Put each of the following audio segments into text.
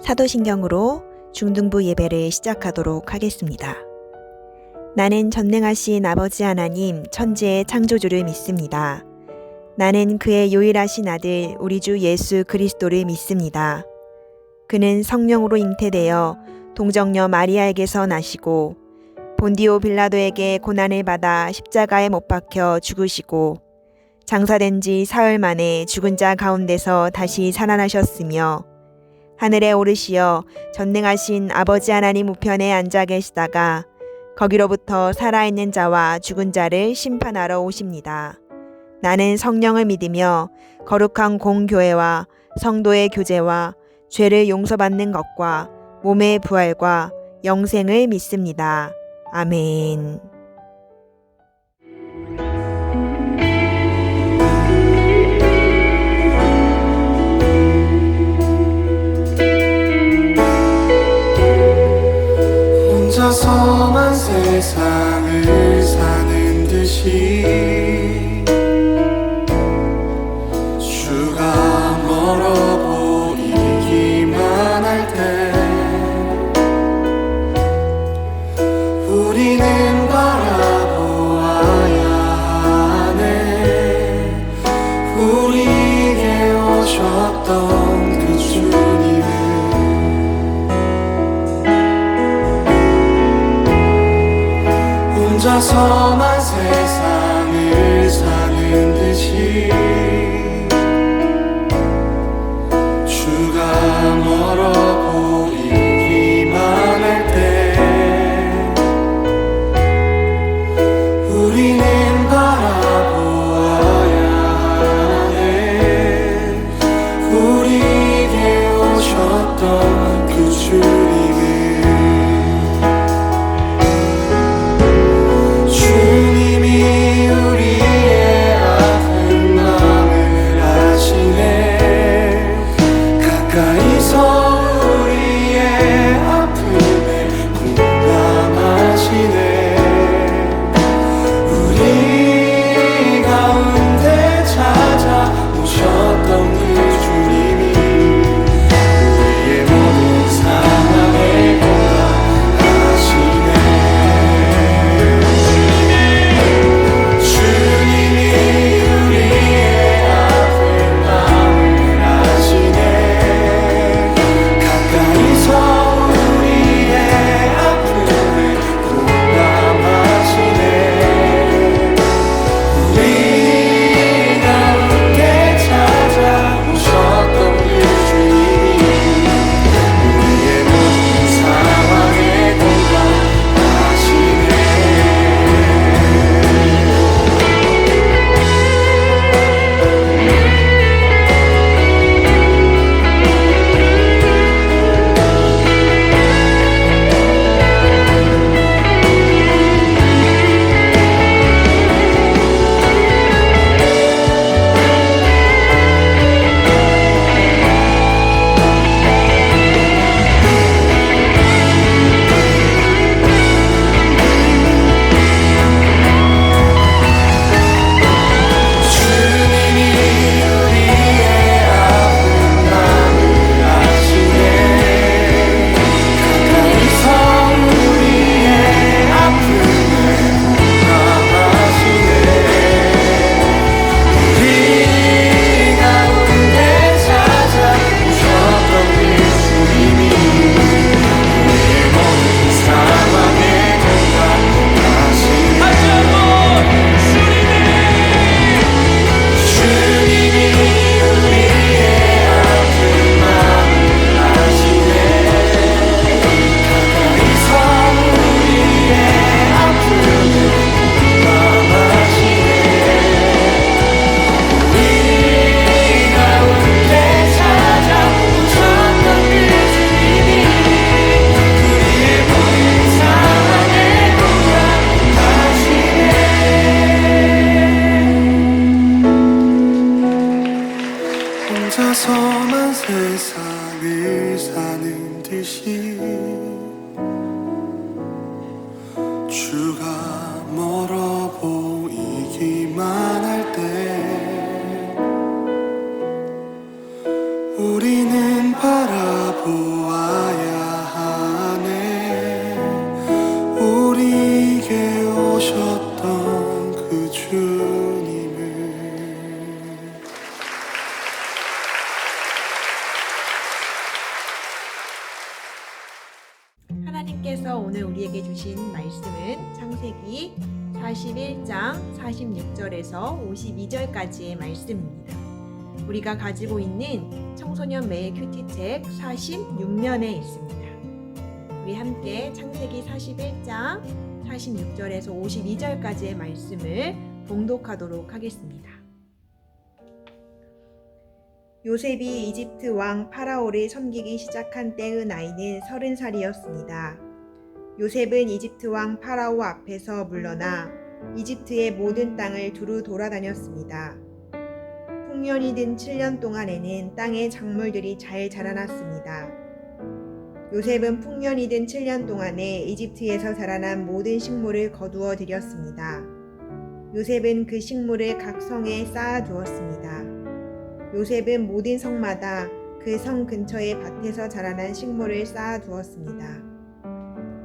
사도신경으로 중등부 예배를 시작하도록 하겠습니다. 나는 전능하신 아버지 하나님 천지의 창조주를 믿습니다. 나는 그의 유일하신 아들 우리 주 예수 그리스도를 믿습니다. 그는 성령으로 잉태되어 동정녀 마리아에게서 나시고 본디오 빌라도에게 고난을 받아 십자가에 못 박혀 죽으시고 장사된 지 사흘 만에 죽은 자 가운데서 다시 살아나셨으며 하늘에 오르시어 전능하신 아버지 하나님 우편에 앉아 계시다가 거기로부터 살아있는 자와 죽은 자를 심판하러 오십니다. 나는 성령을 믿으며 거룩한 공교회와 성도의 교제와 죄를 용서받는 것과 몸의 부활과 영생을 믿습니다. 아멘. 혼자서만 세상을 사는 듯이 주가 멀어 보이기만 할 때 우리는 바라보아야 하네. 우리에게 오셨던 그 주님을 혼자서만 세상을 사는 듯이 주가 멀어 보이기만 할 때 우리는 바라보아야 하네. 우리에게 오셨던 그 주님을 혼자서만 세상을 사는 듯이 주가 멀어 보이기만 할 때 우리는 바라보아 우리에게 주신 말씀은 창세기 41장 46절에서 52절까지의 말씀입니다. 우리가 가지고 있는 청소년 매일 큐티책 46면에 있습니다. 우리 함께 창세기 41장 46절에서 52절까지의 말씀을 봉독하도록 하겠습니다. 요셉이 이집트 왕 파라오를 섬기기 시작한 때의 나이는 30살이었습니다. 요셉은 이집트 왕 파라오 앞에서 물러나 이집트의 모든 땅을 두루 돌아다녔습니다. 풍년이 든 7년 동안에는 땅의 작물들이 잘 자라났습니다. 요셉은 풍년이 든 7년 동안에 이집트에서 자라난 모든 식물을 거두어 들였습니다. 요셉은 그 식물을 각 성에 쌓아 두었습니다. 요셉은 모든 성마다 그 성 근처의 밭에서 자라난 식물을 쌓아 두었습니다.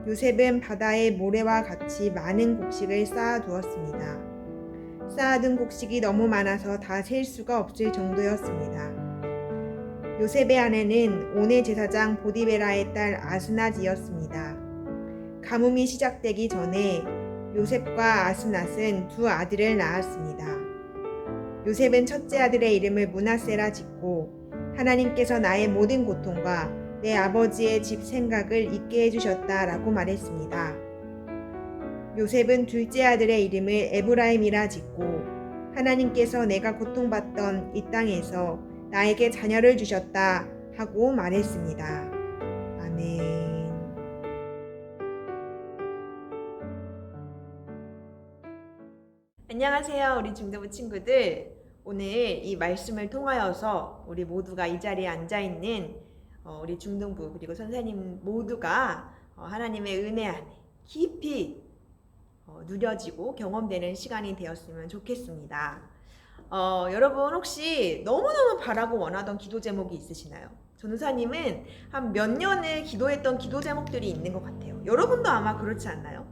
요셉은 바다의 모래와 같이 많은 곡식을 쌓아 두었습니다. 쌓아둔 곡식이 너무 많아서 다 셀 수가 없을 정도였습니다. 요셉의 아내는 온의 제사장 보디베라의 딸 아스낫이었습니다. 가뭄이 시작되기 전에 요셉과 아스낫은 두 아들을 낳았습니다. 요셉은 첫째 아들의 이름을 므낫세라 짓고 하나님께서 나의 모든 고통과 내 아버지의 집 생각을 잊게 해주셨다라고 말했습니다. 요셉은 둘째 아들의 이름을 에브라임이라 짓고 하나님께서 내가 고통받던 이 땅에서 나에게 자녀를 주셨다 하고 말했습니다. 아멘. 안녕하세요, 우리 중등부 친구들. 오늘 이 말씀을 통하여서 우리 모두가 이 자리에 앉아있는 우리 중등부 그리고 선생님 모두가 하나님의 은혜 안에 깊이 누려지고 경험되는 시간이 되었으면 좋겠습니다. 여러분 혹시 너무너무 바라고 원하던 기도 제목이 있으시나요? 전우사님은 한 몇 년을 기도했던 기도 제목들이 있는 것 같아요. 여러분도 아마 그렇지 않나요?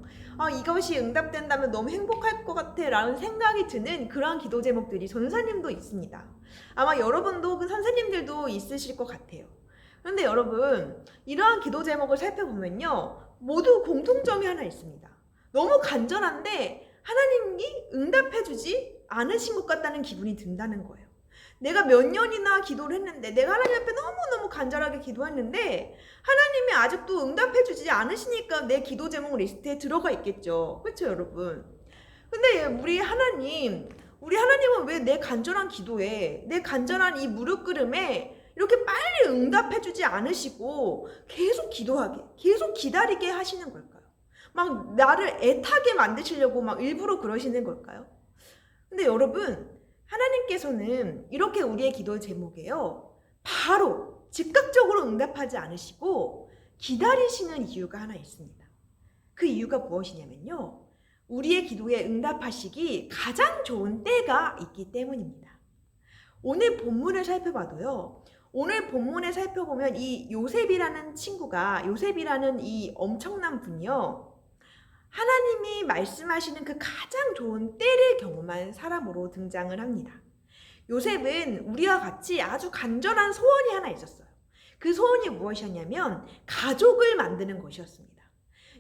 이것이 응답된다면 너무 행복할 것 같아 라는 생각이 드는 그러한 기도 제목들이 전우사님도 있습니다. 아마 여러분도 그 선생님들도 있으실 것 같아요. 그런데 여러분, 이러한 기도 제목을 살펴보면요, 모두 공통점이 하나 있습니다. 너무 간절한데 하나님이 응답해주지 않으신 것 같다는 기분이 든다는 거예요. 내가 몇 년이나 기도를 했는데, 내가 하나님 앞에 너무너무 간절하게 기도했는데 하나님이 아직도 응답해주지 않으시니까 내 기도 제목 리스트에 들어가 있겠죠. 그렇죠, 여러분? 근데 우리 하나님은 왜 내 간절한 기도에, 내 간절한 이 무릎 꿇음에 이렇게 빨리 응답해주지 않으시고 계속 기도하게, 계속 기다리게 하시는 걸까요? 막 나를 애타게 만드시려고 막 일부러 그러시는 걸까요? 근데 여러분, 하나님께서는 이렇게 우리의 기도 제목에요, 바로 즉각적으로 응답하지 않으시고 기다리시는 이유가 하나 있습니다. 그 이유가 무엇이냐면요, 우리의 기도에 응답하시기 가장 좋은 때가 있기 때문입니다. 오늘 본문을 살펴봐도요, 오늘 본문에 살펴보면 이 요셉이라는 친구가, 요셉이라는 이 엄청난 분이요, 하나님이 말씀하시는 그 가장 좋은 때를 경험한 사람으로 등장을 합니다. 요셉은 우리와 같이 아주 간절한 소원이 하나 있었어요. 그 소원이 무엇이었냐면 가족을 만드는 것이었습니다.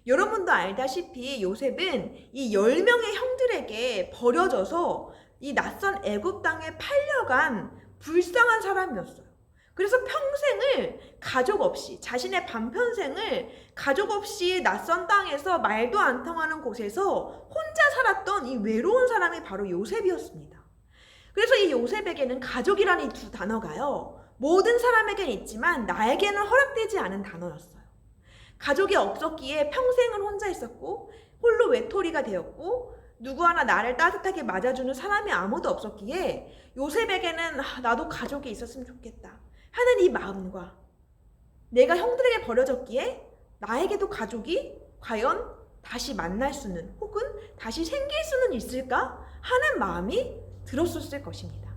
여러분도 알다시피 요셉은 이 10명의 형들에게 버려져서 이 낯선 애굽 땅에 팔려간 불쌍한 사람이었어요. 그래서 평생을 가족 없이, 자신의 반평생을 가족 없이 낯선 땅에서 말도 안 통하는 곳에서 혼자 살았던 이 외로운 사람이 바로 요셉이었습니다. 그래서 이 요셉에게는 가족이라는 이 두 단어가요, 모든 사람에겐 있지만 나에게는 허락되지 않은 단어였어요. 가족이 없었기에 평생을 혼자 있었고 홀로 외톨이가 되었고 누구 하나 나를 따뜻하게 맞아주는 사람이 아무도 없었기에 요셉에게는 나도 가족이 있었으면 좋겠다 하는 이 마음과, 내가 형들에게 버려졌기에 나에게도 가족이 과연 다시 만날 수는, 혹은 다시 생길 수는 있을까 하는 마음이 들었었을 것입니다.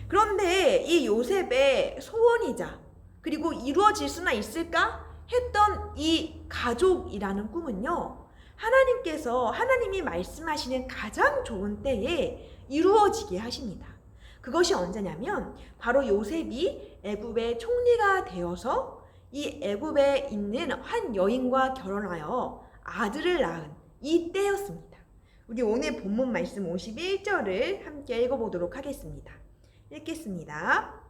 그런데 이 요셉의 소원이자 그리고 이루어질 수나 있을까 했던 이 가족이라는 꿈은요, 하나님이 말씀하시는 가장 좋은 때에 이루어지게 하십니다. 그것이 언제냐면 바로 요셉이 애굽의 총리가 되어서 이 애굽에 있는 한 여인과 결혼하여 아들을 낳은 이때였습니다. 우리 오늘 본문 말씀 51절을 함께 읽어보도록 하겠습니다. 읽겠습니다.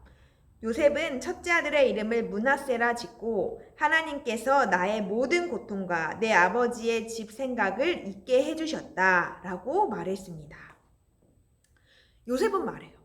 요셉은 첫째 아들의 이름을 므낫세라 짓고 하나님께서 나의 모든 고통과 내 아버지의 집 생각을 잊게 해주셨다 라고 말했습니다. 요셉은 말해요.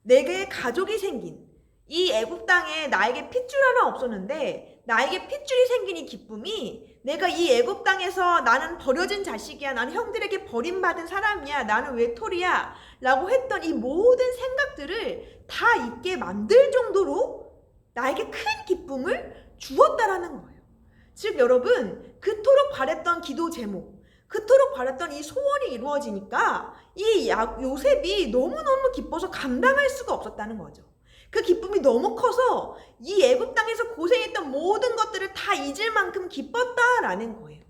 내게 가족이 생긴 이 애굽 땅에 나에게 핏줄 하나 없었는데 나에게 핏줄이 생긴 이 기쁨이 내가 이 애굽 땅에서 나는 버려진 자식이야, 나는 형들에게 버림받은 사람이야, 나는 외톨이야 라고 했던 이 모든 생각들을 다 잊게 만들 정도로 나에게 큰 기쁨을 주었다라는 거예요. 즉 여러분, 그토록 바랬던 기도 제목, 그토록 바랬던 이 소원이 이루어지니까 이 요셉이 너무너무 기뻐서 감당할 수가 없었다는 거죠. 그 기쁨이 너무 커서 이 애굽 땅에서 고생했던 모든 것들을 다 잊을 만큼 기뻤다라는 거예요.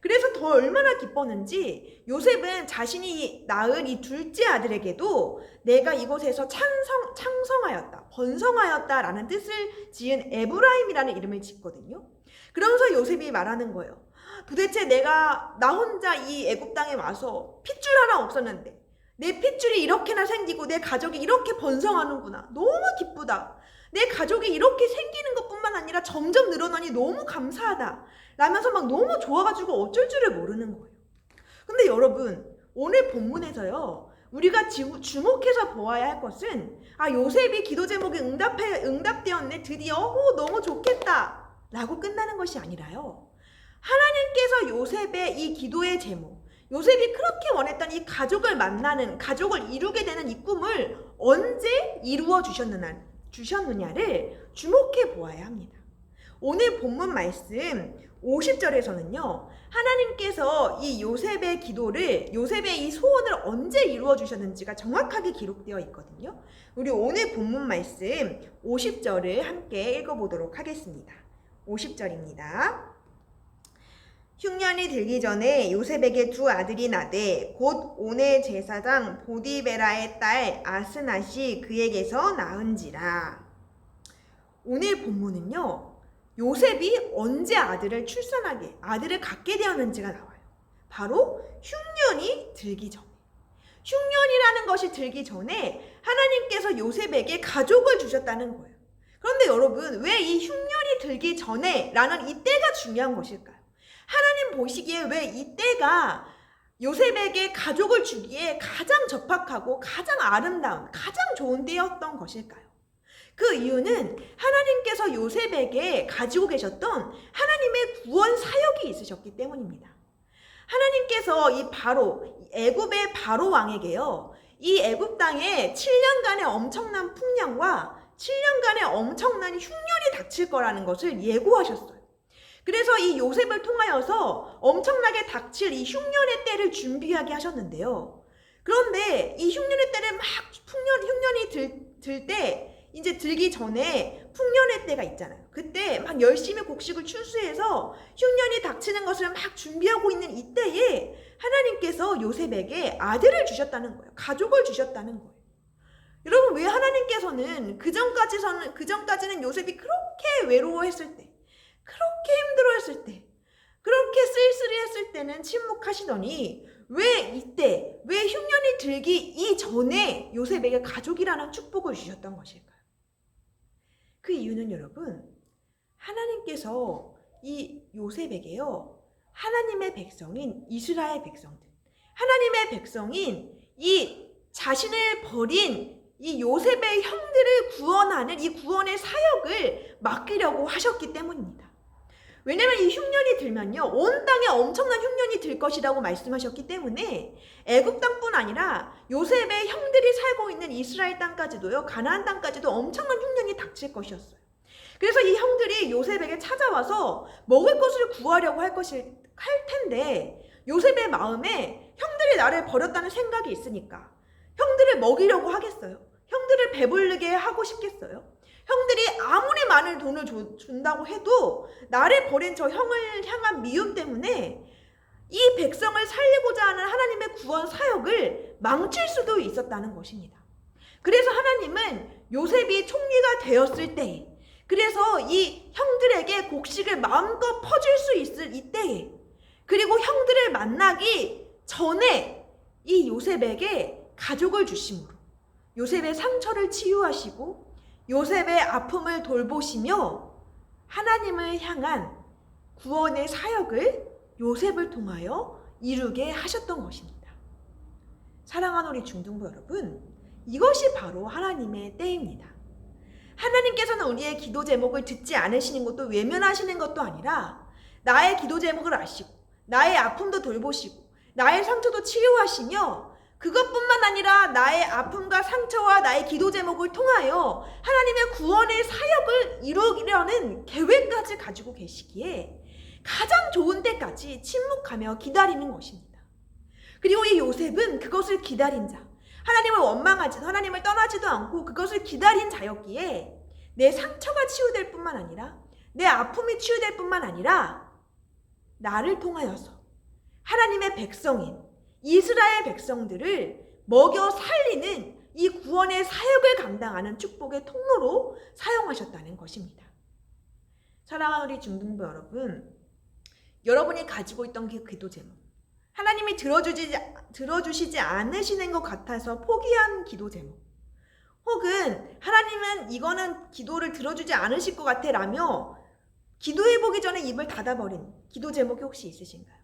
그래서 더 얼마나 기뻤는지 요셉은 자신이 낳은 이 둘째 아들에게도 내가 이곳에서 창성하였다, 번성하였다라는 뜻을 지은 에브라임이라는 이름을 짓거든요. 그러면서 요셉이 말하는 거예요. 도대체 내가 나 혼자 이 애굽 땅에 와서 핏줄 하나 없었는데 내 핏줄이 이렇게나 생기고 내 가족이 이렇게 번성하는구나. 너무 기쁘다. 내 가족이 이렇게 생기는 것뿐만 아니라 점점 늘어나니 너무 감사하다. 라면서 막 너무 좋아가지고 어쩔 줄을 모르는 거예요. 근데 여러분, 오늘 본문에서요, 우리가 주목해서 보아야 할 것은 요셉이 기도 제목에 응답되었네. 드디어 너무 좋겠다. 라고 끝나는 것이 아니라요. 하나님께서 요셉의 이 기도의 제목, 요셉이 그렇게 원했던 이 가족을 만나는, 가족을 이루게 되는 이 꿈을 언제 이루어 주셨느냐를 주목해 보아야 합니다. 오늘 본문 말씀 50절에서는요, 하나님께서 이 요셉의 기도를, 요셉의 이 소원을 언제 이루어 주셨는지가 정확하게 기록되어 있거든요. 우리 오늘 본문 말씀 50절을 함께 읽어보도록 하겠습니다. 50절입니다. 흉년이 들기 전에 요셉에게 두 아들이 나되 곧 온의 제사장 보디베라의 딸 아스낫이 그에게서 낳은지라. 오늘 본문은요, 요셉이 언제 아들을 갖게 되었는지가 나와요. 바로 흉년이 들기 전에. 흉년이라는 것이 들기 전에 하나님께서 요셉에게 가족을 주셨다는 거예요. 그런데 여러분, 왜 이 흉년이 들기 전에 라는 이 때가 중요한 것일까요? 하나님 보시기에 왜 이때가 요셉에게 가족을 주기에 가장 적합하고 가장 아름다운, 가장 좋은 때였던 것일까요? 그 이유는 하나님께서 요셉에게 가지고 계셨던 하나님의 구원 사역이 있으셨기 때문입니다. 하나님께서 이 애굽의 바로 왕에게요, 이 애굽 땅에 7년간의 엄청난 풍년과 7년간의 엄청난 흉년이 닥칠 거라는 것을 예고하셨어요. 그래서 이 요셉을 통하여서 엄청나게 닥칠 이 흉년의 때를 준비하게 하셨는데요. 그런데 이 흉년의 때를 흉년이 들 때, 이제 들기 전에 풍년의 때가 있잖아요. 그때 막 열심히 곡식을 출수해서 흉년이 닥치는 것을 막 준비하고 있는 이때에 하나님께서 요셉에게 아들을 주셨다는 거예요. 가족을 주셨다는 거예요. 여러분, 왜 하나님께서는 그전까지는 요셉이 그렇게 외로워했을 때, 그렇게 힘들어했을 때, 그렇게 쓸쓸해했을 때는 침묵하시더니 왜 흉년이 들기 이전에 요셉에게 가족이라는 축복을 주셨던 것일까요? 그 이유는 여러분, 하나님께서 이 요셉에게요, 하나님의 백성인 이스라엘 백성들, 하나님의 백성인 이 자신을 버린 이 요셉의 형들을 구원하는 이 구원의 사역을 맡기려고 하셨기 때문입니다. 왜냐면 이 흉년이 들면요, 온 땅에 엄청난 흉년이 들 것이라고 말씀하셨기 때문에 애굽 땅뿐 아니라 요셉의 형들이 살고 있는 이스라엘 땅까지도요, 가나안 땅까지도 엄청난 흉년이 닥칠 것이었어요. 그래서 이 형들이 요셉에게 찾아와서 먹을 것을 구하려고 할 텐데 요셉의 마음에 형들이 나를 버렸다는 생각이 있으니까 형들을 먹이려고 하겠어요? 형들을 배부르게 하고 싶겠어요? 형들이 아무리 많은 돈을 준다고 해도 나를 버린 저 형을 향한 미움 때문에 이 백성을 살리고자 하는 하나님의 구원 사역을 망칠 수도 있었다는 것입니다. 그래서 하나님은 요셉이 총리가 되었을 때, 그래서 이 형들에게 곡식을 마음껏 퍼줄 수 있을 이때에 그리고 형들을 만나기 전에 이 요셉에게 가족을 주심으로 요셉의 상처를 치유하시고 요셉의 아픔을 돌보시며 하나님을 향한 구원의 사역을 요셉을 통하여 이루게 하셨던 것입니다. 사랑하는 우리 중등부 여러분, 이것이 바로 하나님의 때입니다. 하나님께서는 우리의 기도 제목을 듣지 않으시는 것도 외면하시는 것도 아니라 나의 기도 제목을 아시고 나의 아픔도 돌보시고 나의 상처도 치유하시며 그것뿐만 아니라 나의 아픔과 상처와 나의 기도 제목을 통하여 하나님의 구원의 사역을 이루려는 계획까지 가지고 계시기에 가장 좋은 때까지 침묵하며 기다리는 것입니다. 그리고 이 요셉은 그것을 기다린 자, 하나님을 원망하지도 하나님을 떠나지도 않고 그것을 기다린 자였기에 내 상처가 치유될 뿐만 아니라 내 아픔이 치유될 뿐만 아니라 나를 통하여서 하나님의 백성인 이스라엘 백성들을 먹여 살리는 이 구원의 사역을 감당하는 축복의 통로로 사용하셨다는 것입니다. 사랑하는 우리 중등부 여러분, 여러분이 가지고 있던 그 기도 제목, 하나님이 들어주시지 않으시는 것 같아서 포기한 기도 제목, 혹은 하나님은 이거는 기도를 들어주지 않으실 것 같아 라며 기도해보기 전에 입을 닫아버린 기도 제목이 혹시 있으신가요?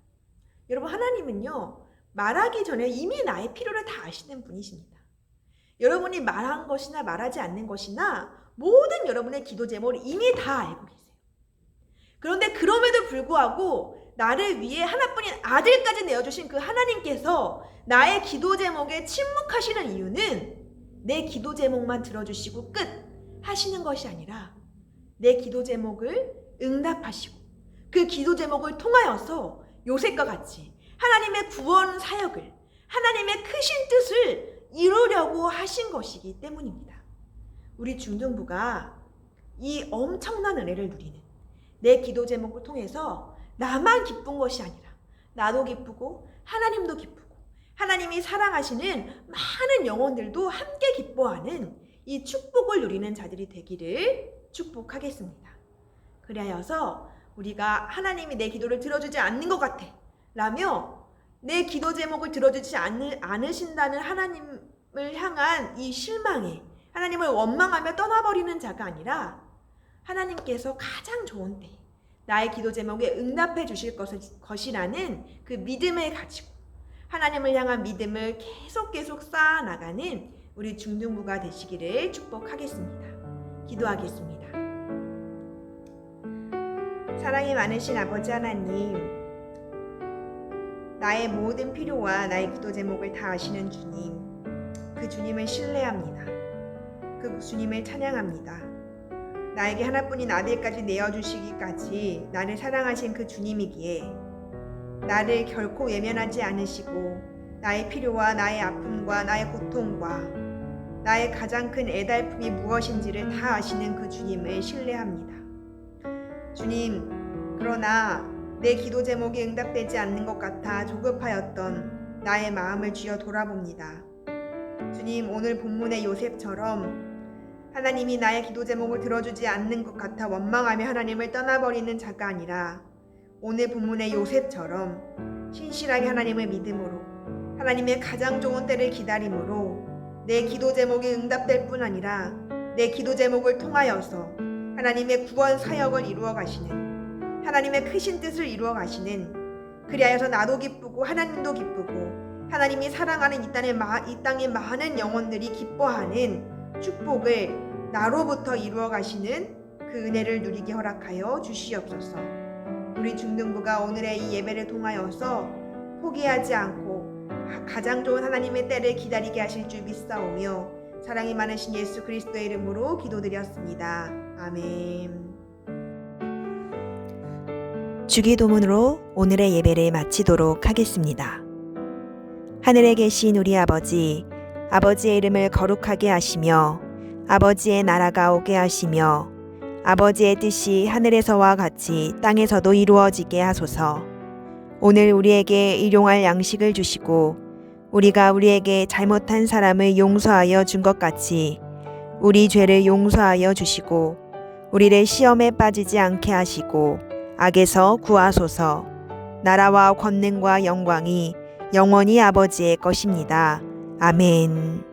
여러분, 하나님은요, 말하기 전에 이미 나의 필요를 다 아시는 분이십니다. 여러분이 말한 것이나 말하지 않는 것이나 모든 여러분의 기도 제목을 이미 다 알고 계세요. 그런데 그럼에도 불구하고 나를 위해 하나뿐인 아들까지 내어주신 그 하나님께서 나의 기도 제목에 침묵하시는 이유는 내 기도 제목만 들어주시고 끝 하시는 것이 아니라 내 기도 제목을 응답하시고 그 기도 제목을 통하여서 요셉과 같이 하나님의 구원 사역을, 하나님의 크신 뜻을 이루려고 하신 것이기 때문입니다. 우리 중등부가 이 엄청난 은혜를 누리는 내 기도 제목을 통해서 나만 기쁜 것이 아니라 나도 기쁘고 하나님도 기쁘고 하나님이 사랑하시는 많은 영혼들도 함께 기뻐하는 이 축복을 누리는 자들이 되기를 축복하겠습니다. 그리하여서 우리가 하나님이 내 기도를 들어주지 않는 것 같아 라며 내 기도 제목을 들어주지 않으신다는 하나님을 향한 이 실망에 하나님을 원망하며 떠나버리는 자가 아니라 하나님께서 가장 좋은 때에 나의 기도 제목에 응답해 주실 것이라는 그 믿음을 가지고 하나님을 향한 믿음을 계속 쌓아나가는 우리 중등부가 되시기를 축복하겠습니다. 기도하겠습니다. 사랑이 많으신 아버지 하나님, 나의 모든 필요와 나의 기도 제목을 다 아시는 주님, 그 주님을 신뢰합니다. 그 주님을 찬양합니다. 나에게 하나뿐인 아들까지 내어주시기까지 나를 사랑하신 그 주님이기에 나를 결코 외면하지 않으시고 나의 필요와 나의 아픔과 나의 고통과 나의 가장 큰 애달픔이 무엇인지를 다 아시는 그 주님을 신뢰합니다. 주님, 그러나 내 기도 제목이 응답되지 않는 것 같아 조급하였던 나의 마음을 주여 돌아봅니다. 주님, 오늘 본문의 요셉처럼 하나님이 나의 기도 제목을 들어주지 않는 것 같아 원망하며 하나님을 떠나버리는 자가 아니라 오늘 본문의 요셉처럼 신실하게 하나님을 믿음으로 하나님의 가장 좋은 때를 기다림으로 내 기도 제목이 응답될 뿐 아니라 내 기도 제목을 통하여서 하나님의 구원 사역을 이루어 가시는 하나님의 크신 뜻을 이루어 가시는, 그리하여서 나도 기쁘고 하나님도 기쁘고 하나님이 사랑하는 이 땅의 많은 영혼들이 기뻐하는 축복을 나로부터 이루어 가시는 그 은혜를 누리게 허락하여 주시옵소서. 우리 중등부가 오늘의 이 예배를 통하여서 포기하지 않고 가장 좋은 하나님의 때를 기다리게 하실 줄 믿사오며 사랑이 많으신 예수 그리스도의 이름으로 기도드렸습니다. 아멘. 주기도문으로 오늘의 예배를 마치도록 하겠습니다. 하늘에 계신 우리 아버지, 아버지의 이름을 거룩하게 하시며 아버지의 나라가 오게 하시며 아버지의 뜻이 하늘에서와 같이 땅에서도 이루어지게 하소서. 오늘 우리에게 일용할 양식을 주시고 우리가 우리에게 잘못한 사람을 용서하여 준 것 같이 우리 죄를 용서하여 주시고 우리를 시험에 빠지지 않게 하시고 악에서 구하소서. 나라와 권능과 영광이 영원히 아버지의 것입니다. 아멘.